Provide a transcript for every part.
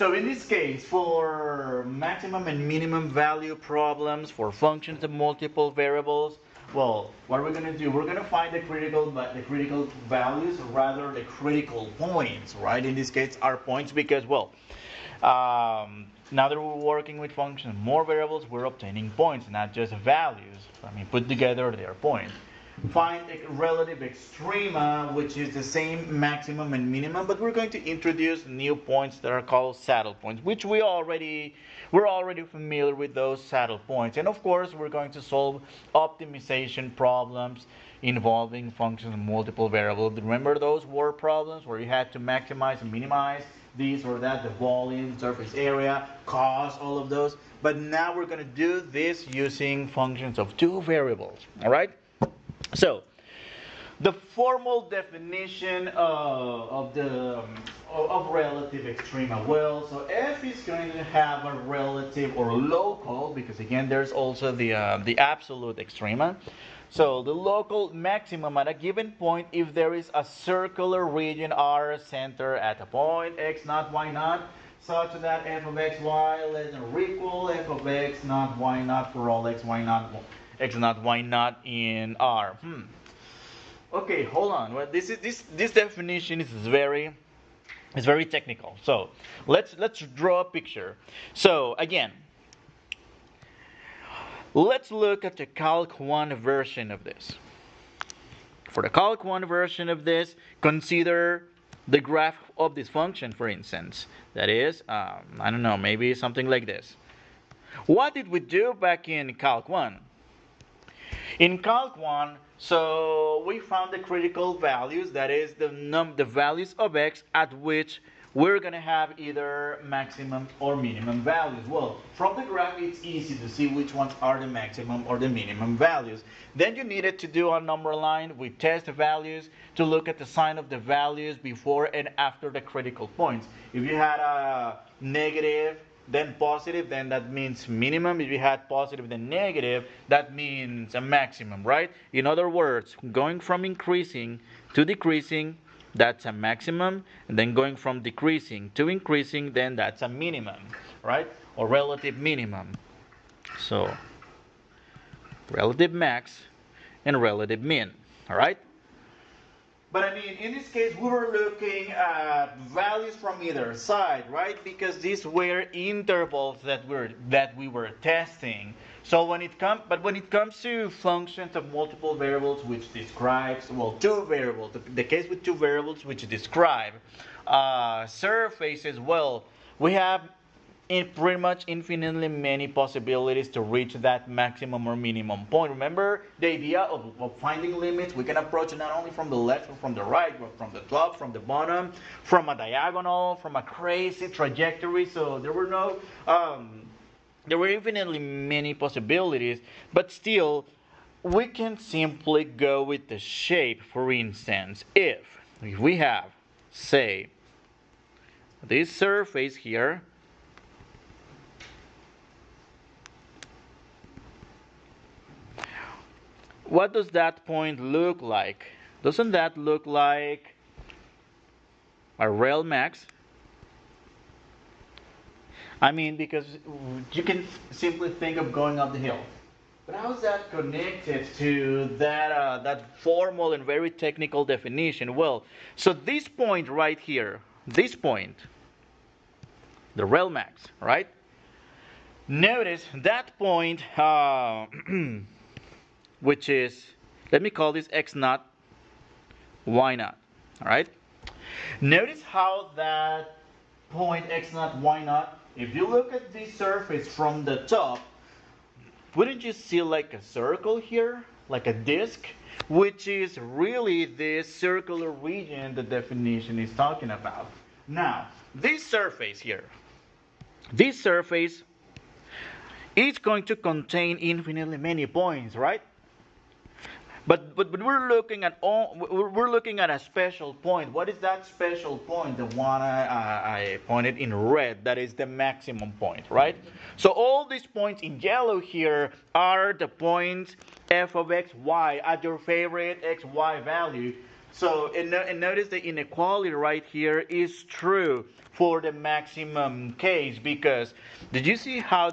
So in this case, for maximum and minimum value problems for functions of multiple variables, well, what we're going to do, we're going to find the critical values, or rather the critical points, right? In this case, our points, because, well, now that we're working with functions, more variables, we're obtaining points, not just values. I mean, put together, they are points. Find a relative extrema, which is the same maximum and minimum, but we're going to introduce new points that are called saddle points, which we're already familiar with those saddle points. And of course, we're going to solve optimization problems involving functions and multiple variables. Remember those word problems where you had to maximize and minimize this or that, the volume, surface area, cost, all of those. But now we're going to do this using functions of two variables. All right? So, the formal definition of relative extrema. Well, so f is going to have a relative or local, because again, there's also the absolute extrema. So the local maximum at a given point if there is a circular region R center at a point x naught y naught, such that f of x y less than or equal f of x naught y naught for all x naught y naught in R. Okay, hold on. Well, this definition is very technical. So let's draw a picture. So again, let's look at the Calc 1 version of this. For the Calc 1 version of this, consider the graph of this function, for instance. That is, I don't know, maybe something like this. What did we do back in Calc 1? In Calc 1, so we found the critical values, that is the values of x at which we're going to have either maximum or minimum values. Well, from the graph it's easy to see which ones are the maximum or the minimum values. Then you needed to do a number line with test values to look at the sign of the values before and after the critical points. If you had a negative, then positive, then that means minimum. If you had positive, then negative, that means a maximum, right? In other words, going from increasing to decreasing, that's a maximum, and then going from decreasing to increasing, then that's a minimum, right? Or relative minimum. So, relative max and relative min, all right? But I mean, in this case, we were looking at values from either side, right? Because these were intervals that we were testing. So when it comes to functions of multiple variables, which describes, well, two variables, the case with two variables which describe surfaces, well, we have pretty much infinitely many possibilities to reach that maximum or minimum point. Remember the idea of finding limits? We can approach it not only from the left or from the right, but from the top, from the bottom, from a diagonal, from a crazy trajectory. So there were infinitely many possibilities, but still, we can simply go with the shape. For instance, if we have, say, this surface here, what does that point look like? Doesn't that look like a rel max? I mean, because you can simply think of going up the hill. But how is that connected to that formal and very technical definition? Well, so this point right here, this point, the rel max, right? Notice that point, which is, let me call this x naught, y naught, all right? Notice how that point x naught, y naught, if you look at this surface from the top, wouldn't you see like a circle here, like a disc, which is really this circular region the definition is talking about. Now, this surface here, this surface is going to contain infinitely many points, right? But we're looking at a special point. What is that special point? The one I pointed in red. That is the maximum point, right? So all these points in yellow here are the points f of x, y at your favorite x, y value. So, and notice the inequality right here is true for the maximum case, because did you see how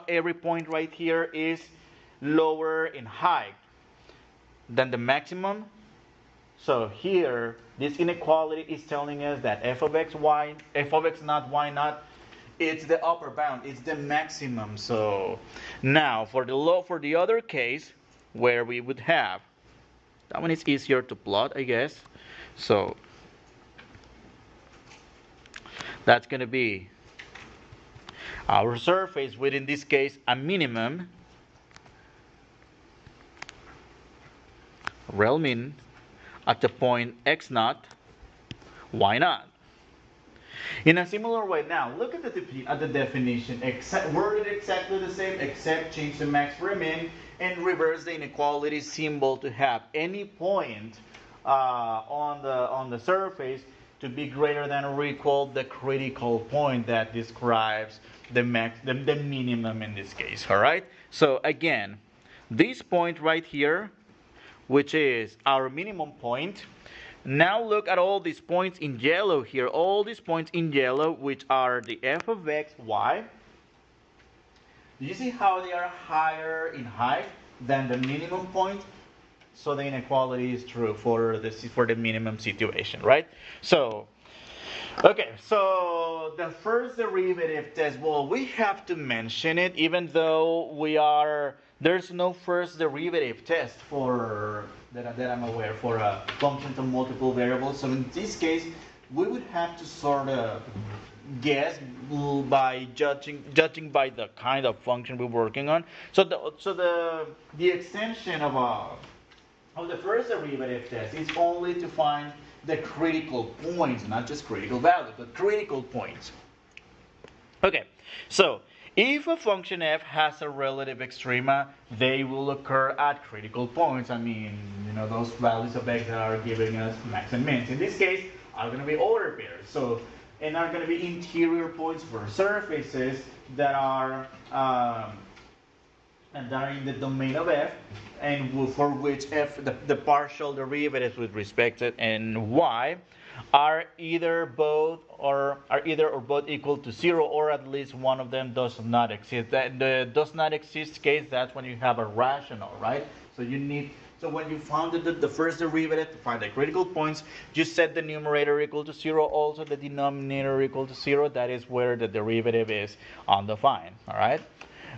every point right here is lower in height than the maximum? So here, this inequality is telling us that f of x, not, y not, it's the upper bound, it's the maximum. So now for the other case, where we would have, that one is easier to plot, I guess. So that's going to be our surface with, in this case, a minimum, rel min, at the point x naught, y naught. In a similar way, now look at the definition. Worded exactly the same, except change the max for a min and reverse the inequality symbol to have any point on the surface to be greater than or equal the critical point that describes the minimum in this case. All right. So again, this point right here, which is our minimum point. Now look at all these points in yellow here. All these points in yellow, which are the f of x, y. Do you see how they are higher in height than the minimum point? So the inequality is true for the minimum situation, right? So, okay, so the first derivative test, well, we have to mention it, even though there's no first derivative test that I'm aware for a function of multiple variables. So in this case, we would have to sort of guess by judging by the kind of function we're working on. So the extension of the first derivative test is only to find the critical points, not just critical values, but critical points. Okay, so if a function f has a relative extrema, they will occur at critical points. I mean, those values of x that are giving us max and mins. In this case, are going to be order pairs. So, and are going to be interior points for surfaces that are in the domain of f, and for which f, the partial derivatives with respect to and y, are either or both equal to 0, or at least one of them does not exist. The does not exist case, that's when you have a rational, right? So when you found the first derivative to find the critical points, you set the numerator equal to 0, also the denominator equal to 0. That is where the derivative is undefined, all right?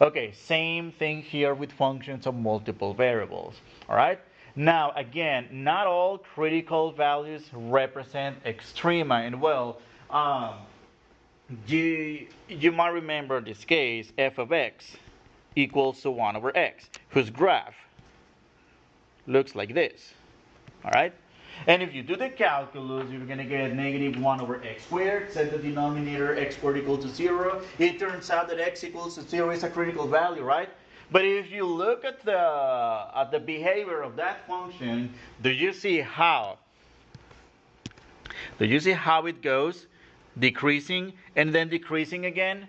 Okay, same thing here with functions of multiple variables, all right? Now, again, not all critical values represent extrema, and well, you might remember this case, f of x equals to 1 over x, whose graph looks like this, all right? And if you do the calculus, you're going to get negative 1 over x squared. Set the denominator x squared equal to 0. It turns out that x equals to 0 is a critical value, right? But if you look at the behavior of that function, do you see how it goes? Decreasing and then decreasing again.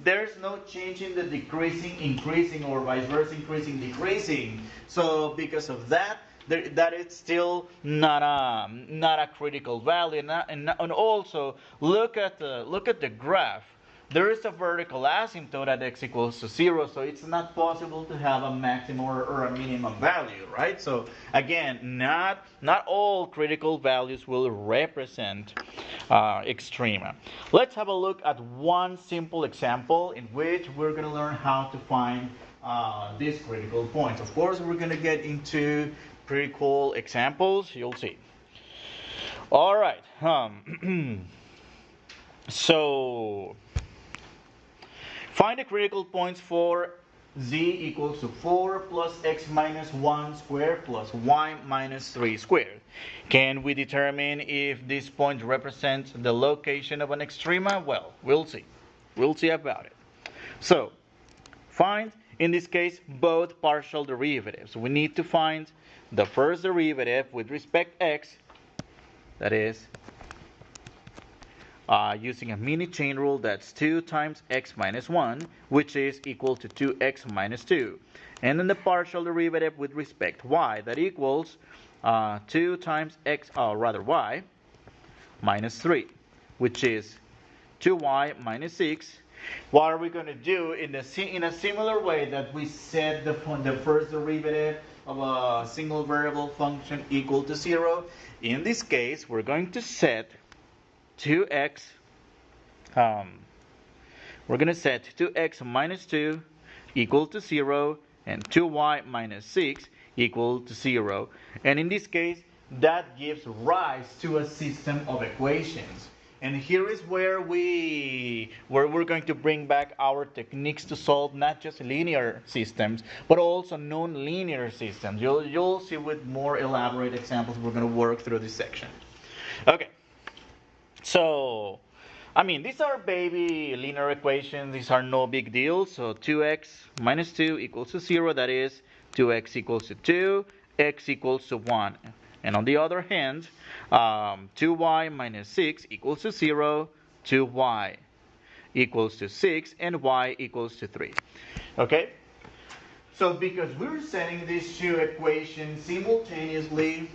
There's no change in the decreasing, increasing, or vice versa, increasing, decreasing. So because of that, that is still not a critical value. And also look at the graph. There is a vertical asymptote at x equals to 0, so it's not possible to have a maximum or a minimum value, right? So again, not all critical values will represent extrema. Let's have a look at one simple example in which we're going to learn how to find these critical points. Of course, we're going to get into pretty cool examples. You'll see. All right. So find the critical points for z equals to 4 plus x minus 1 squared plus y minus 3 squared. Can we determine if this point represents the location of an extrema? Well, we'll see. We'll see about it. So, find, in this case, both partial derivatives. We need to find the first derivative with respect to x, that is, using a mini chain rule, that's 2 times x minus 1, which is equal to 2x minus 2. And then the partial derivative with respect to y, that equals 2 times x, or rather y, minus 3, which is 2y minus 6. What are we going to do in a similar way that we set the first derivative of a single variable function equal to 0? In this case, we're going to set 2x, we're going to set 2x minus 2 equal to 0 and 2y minus 6 equal to 0. And in this case, that gives rise to a system of equations. And here is where we're going to bring back our techniques to solve not just linear systems, but also non-linear systems. You'll see with more elaborate examples we're going to work through this section. Okay, so these are baby linear equations. These are no big deal. So 2x minus 2 equals to 0. That is 2x equals to 2, x equals to 1. And on the other hand, 2y minus 6 equals to 0, 2y equals to 6, and y equals to 3. Okay? So because we're setting these two equations simultaneously,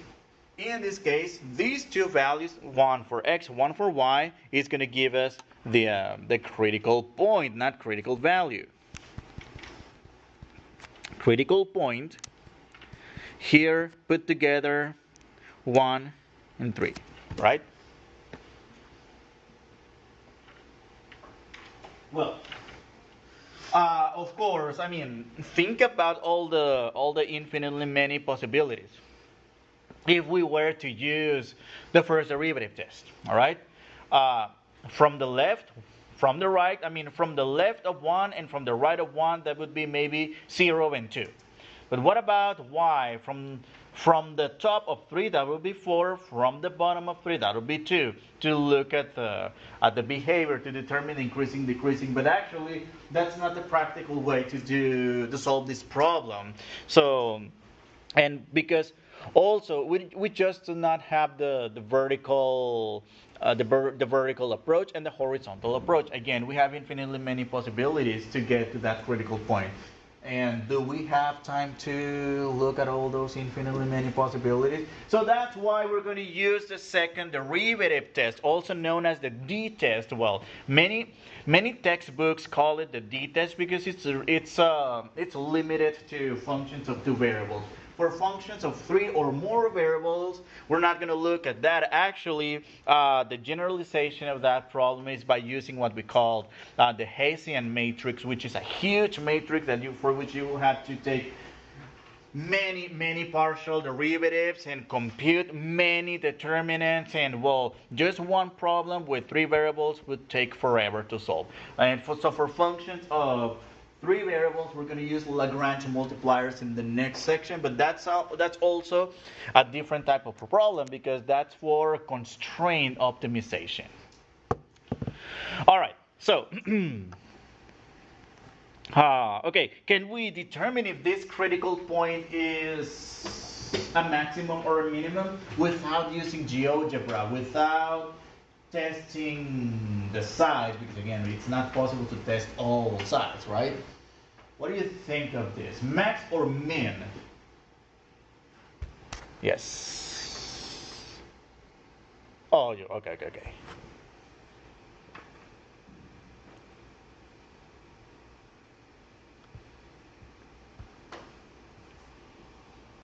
in this case, these two values, one for x, one for y, is going to give us the critical point, not critical value. Critical point here put together 1 and 3, right? Well, of course, think about all the infinitely many possibilities. If we were to use the first derivative test, all right? From the left, from the right, from the left of 1 and from the right of 1, that would be maybe 0 and 2. But what about y? From the top of 3, that would be 4. From the bottom of 3, that would be 2. To look at the behavior to determine increasing, decreasing. But actually, that's not the practical way to solve this problem. So, and because also we just do not have the vertical the vertical approach and the horizontal approach. Again, we have infinitely many possibilities to get to that critical point. And do we have time to look at all those infinitely many possibilities? So that's why we're going to use the second derivative test, also known as the d-test. Well, many textbooks call it the d-test because it's limited to functions of two variables. For functions of 3 or more variables, we're not going to look at that. Actually, the generalization of that problem is by using what we call the Hessian matrix, which is a huge matrix for which you will have to take many partial derivatives and compute many determinants, and well, just one problem with 3 variables would take forever to solve. And so for functions of 3 variables, we're going to use Lagrange multipliers in the next section, but that's also a different type of problem because that's for constraint optimization. All right, so okay, can we determine if this critical point is a maximum or a minimum without using GeoGebra, without testing the size? Because again, it's not possible to test all sides, right? What do you think of this? Max or min? Yes. Oh, okay.